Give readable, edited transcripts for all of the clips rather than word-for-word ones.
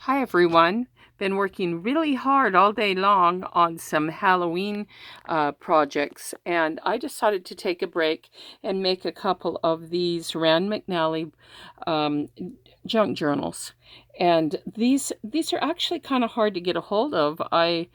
Hi everyone. Been working really hard all day long on some Halloween projects, and I decided to take a break and make a couple of these Rand McNally um, junk journals. And these are actually kind of hard to get a hold of. I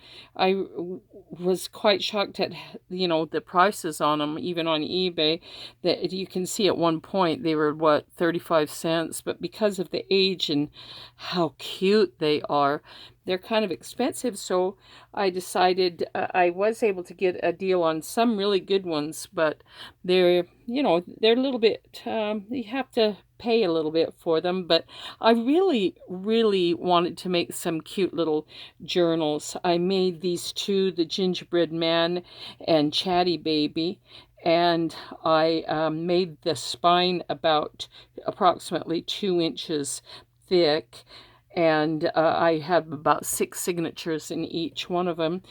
was quite shocked at the prices on them, even on eBay. That you can see at one point they were what, 35 cents, but because of the age and how cute they are, they're kind of expensive. So I decided I was able to get a deal on some really good ones, but they're a little bit, you have to pay a little bit for them. But I really, really wanted to make some cute little journals. I made these two, the Gingerbread Man and Chatty Baby. And I made the spine about approximately 2 inches thick, and I have about 6 signatures in each one of them.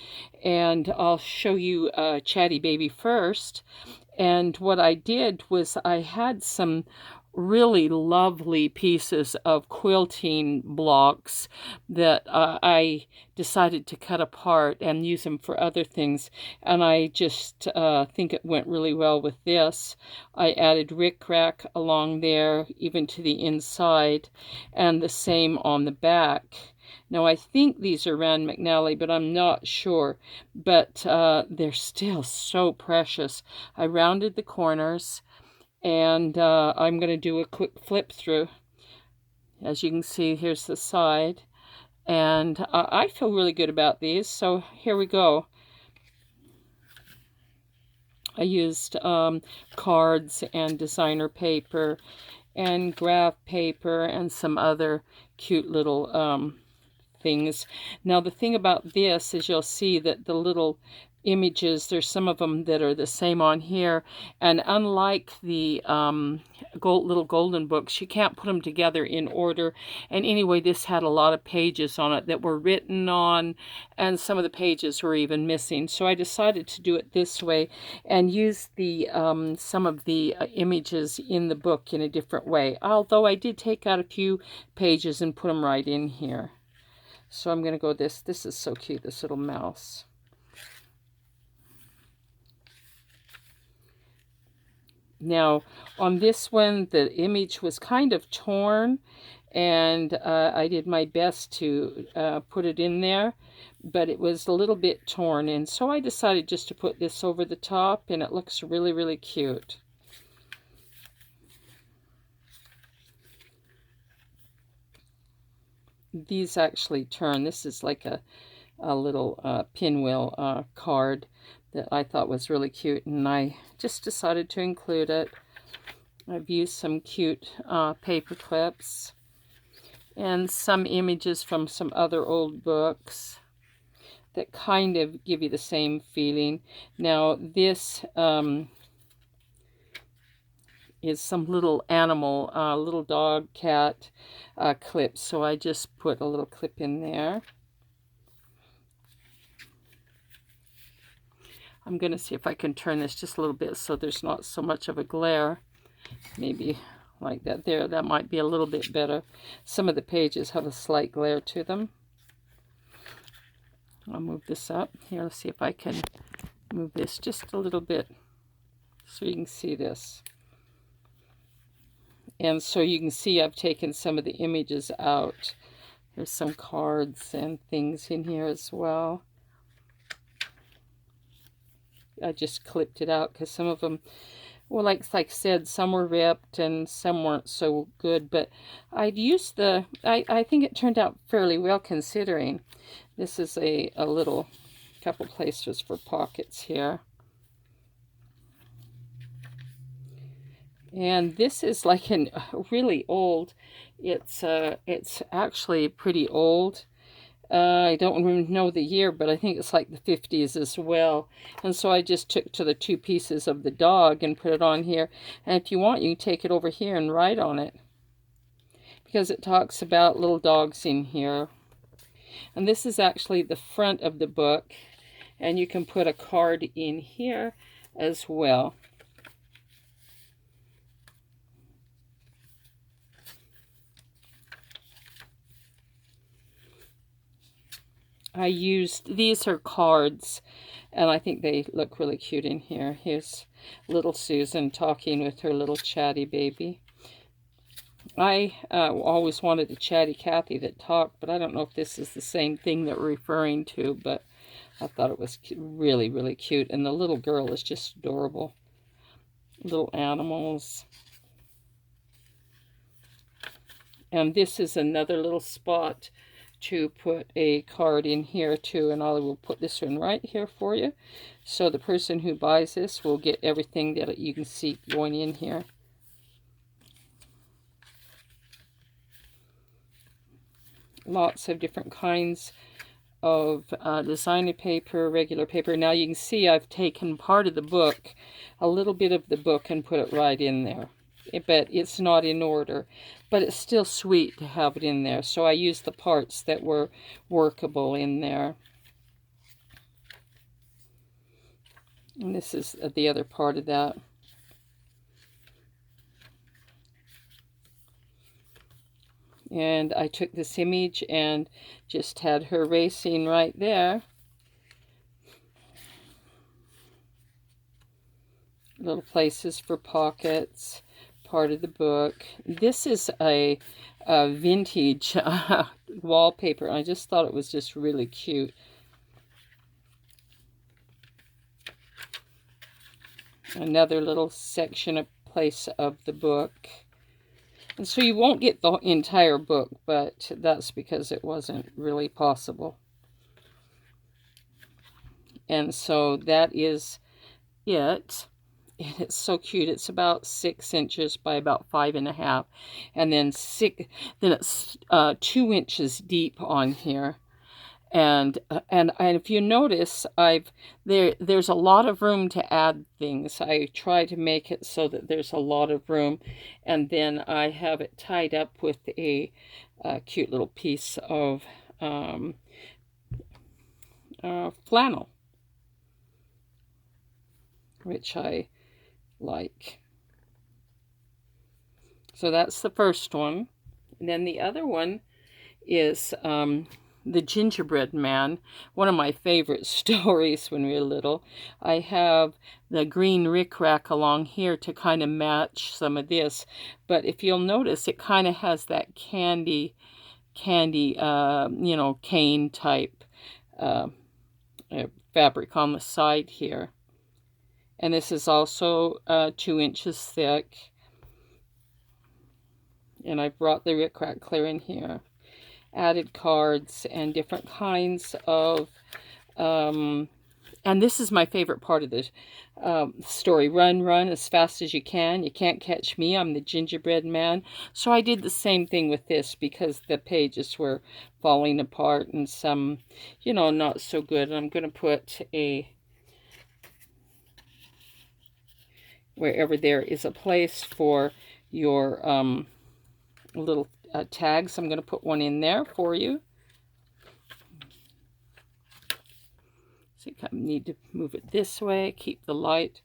And I'll show you Chatty Baby first. And what I did was I had some really lovely pieces of quilting blocks that I decided to cut apart and use them for other things. And I just think it went really well with this. I added rickrack along there, even to the inside, and the same on the back. Now, I think these are Rand McNally, but I'm not sure. But they're still so precious. I rounded the corners, and I'm going to do a quick flip through. As you can see, here's the side. And I feel really good about these, so here we go. I used cards and designer paper and graph paper and some other cute little things. Now, the thing about this is you'll see that the little images, there's some of them that are the same on here, and unlike the little golden books, you can't put them together in order. And anyway, this had a lot of pages on it that were written on, and some of the pages were even missing. So I decided to do it this way and use the some of the images in the book in a different way, although I did take out a few pages and put them right in here. So I'm going to go this. This is so cute, this little mouse. Now, on this one, the image was kind of torn, and I did my best to put it in there, but it was a little bit torn, and so I decided just to put this over the top, and it looks really, really cute. These actually turn. This is like a little pinwheel card that I thought was really cute, and I just decided to include it. I've used some cute paper clips and some images from some other old books that kind of give you the same feeling. Now, this is some little animal, little dog, cat clips, so I just put a little clip in there. I'm going to see if I can turn this just a little bit so there's not so much of a glare. Maybe like that there. That might be a little bit better. Some of the pages have a slight glare to them. I'll move this up. Here, let's see if I can move this just a little bit so you can see this. And so you can see I've taken some of the images out. There's some cards and things in here as well. I just clipped it out because some of them, well, like I said, some were ripped and some weren't so good. But I'd used I think it turned out fairly well considering. This is a little couple places for pockets here. And this is like a really old, it's actually pretty old. I don't even know the year, but I think it's like the 50s as well. And so I just took to the two pieces of the dog and put it on here. And if you want, you can take it over here and write on it, because it talks about little dogs in here. And this is actually the front of the book, and you can put a card in here as well. I used, these are cards, and I think they look really cute in here. Here's little Susan talking with her little chatty baby. I always wanted a chatty Cathy that talked, but I don't know if this is the same thing that we're referring to, but I thought it was really, really cute. And the little girl is just adorable. Little animals. And this is another little spot to put a card in here too, and I will put this one right here for you. So the person who buys this will get everything that you can see going in here. Lots of different kinds of designer paper, regular paper. Now you can see I've taken part of the book, a little bit of the book, and put it right in there. But it's not in order. But it's still sweet to have it in there. So I used the parts that were workable in there. And this is the other part of that. And I took this image and just had her racing right there. Little places for pockets, part of the book. This is a vintage wallpaper. I just thought it was just really cute. Another little section of place of the book. And so you won't get the entire book, but that's because it wasn't really possible. And so that is it. And it's so cute. It's about 6 inches by about 5.5, and then it's 2 inches deep on here. And if you notice, there's a lot of room to add things. I try to make it so that there's a lot of room, and then I have it tied up with a cute little piece of flannel, which I like. So that's the first one. And then the other one is The Gingerbread Man, one of my favorite stories when we were little. I have the green rickrack along here to kind of match some of this, but if you'll notice, it kind of has that candy, cane type fabric on the side here. And this is also 2 inches thick. And I brought the rickrack clear in here. Added cards and different kinds of, and this is my favorite part of the story. Run, run as fast as you can. You can't catch me. I'm the gingerbread man. So I did the same thing with this because the pages were falling apart and some, not so good. I'm going to put wherever there is a place for your little tags, I'm going to put one in there for you. So you kind of need to move it this way, keep the light.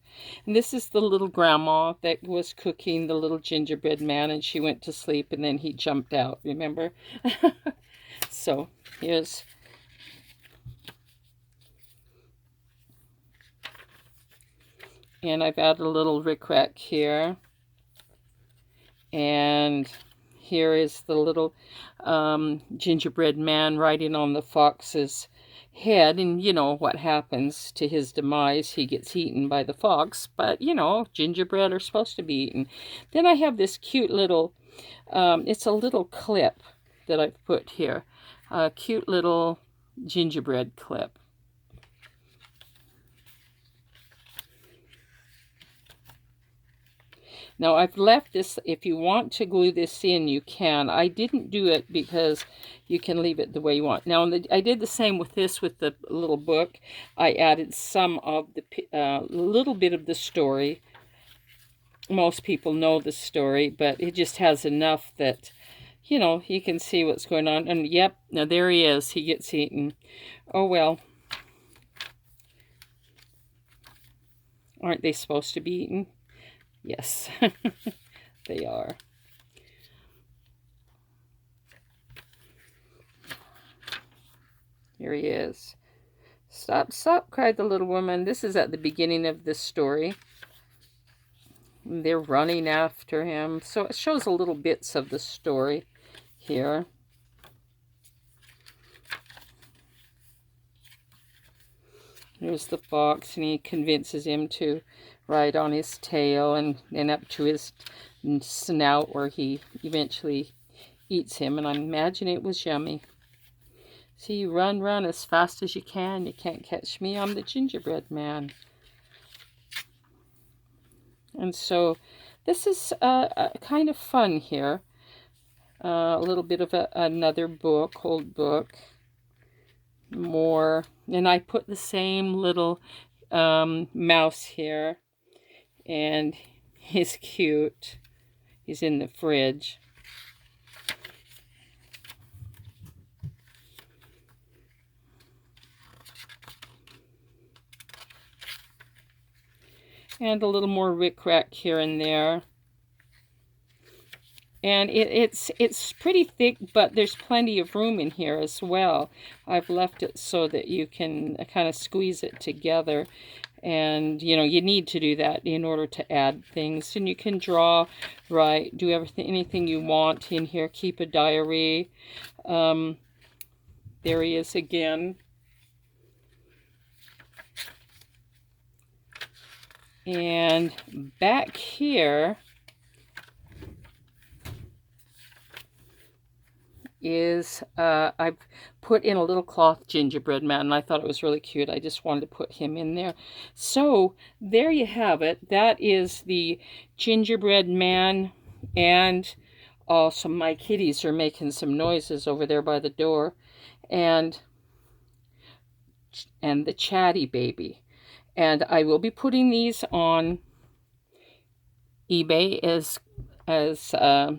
And this is the little grandma that was cooking the little gingerbread man, and she went to sleep and then he jumped out, remember? So here's and I've added a little rickrack here, and here is the little gingerbread man riding on the fox's head, and you know what happens to his demise. He gets eaten by the fox, but gingerbread are supposed to be eaten. Then I have this cute little, it's a little clip that I've put here, a cute little gingerbread clip. Now I've left this, if you want to glue this in, you can. I didn't do it because you can leave it the way you want. Now I did the same with this, with the little book. I added some of the, little bit of the story. Most people know the story, but it just has enough that, you can see what's going on. And yep, now there he is. He gets eaten. Oh well. Aren't they supposed to be eaten? Yes, they are. Here he is. Stop, stop, cried the little woman. This is at the beginning of this story. They're running after him. So it shows a little bits of the story here. Here's the fox, and he convinces him to ride on his tail and up to his snout, where he eventually eats him. And I imagine it was yummy. See, run, run as fast as you can. You can't catch me. I'm the gingerbread man. And so this is kind of fun here. A little bit of another book, old book. More. And I put the same little mouse here. And he's cute. He's in the fridge. And a little more rickrack here and there. And it's pretty thick, but there's plenty of room in here as well. I've left it so that you can kind of squeeze it together. And, you know, you need to do that in order to add things. And you can draw, write, do anything you want in here. Keep a diary. There he is again. And back here is, I've put in a little cloth gingerbread man, and I thought it was really cute. I just wanted to put him in there. So there you have it. That is the gingerbread man, and also my kitties are making some noises over there by the door, and the chatty baby. And I will be putting these on eBay as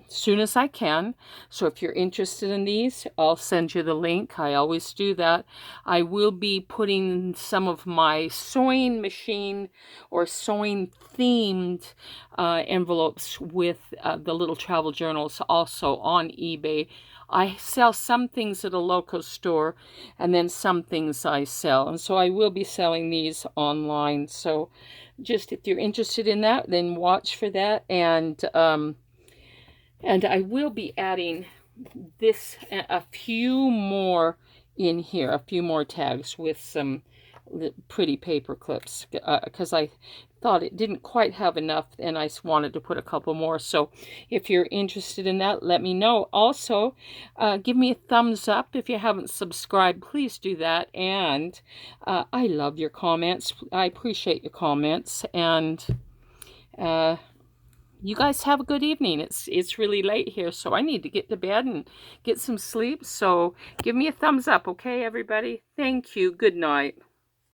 soon as I can. So if you're interested in these, I'll send you the link. I always do that. I will be putting some of my sewing machine or sewing themed envelopes with the little travel journals also on eBay. I sell some things at a local store, and then some things I sell. And so I will be selling these online. So just if you're interested in that, then watch for that. And I will be adding this, a few more in here, a few more tags with some pretty paper clips, because I thought it didn't quite have enough and I wanted to put a couple more. So if you're interested in that, let me know. Also, give me a thumbs up. If you haven't subscribed, please do that. And I love your comments. I appreciate your comments. And you guys have a good evening. It's really late here, so I need to get to bed and get some sleep. So give me a thumbs up, okay, everybody? Thank you. Good night.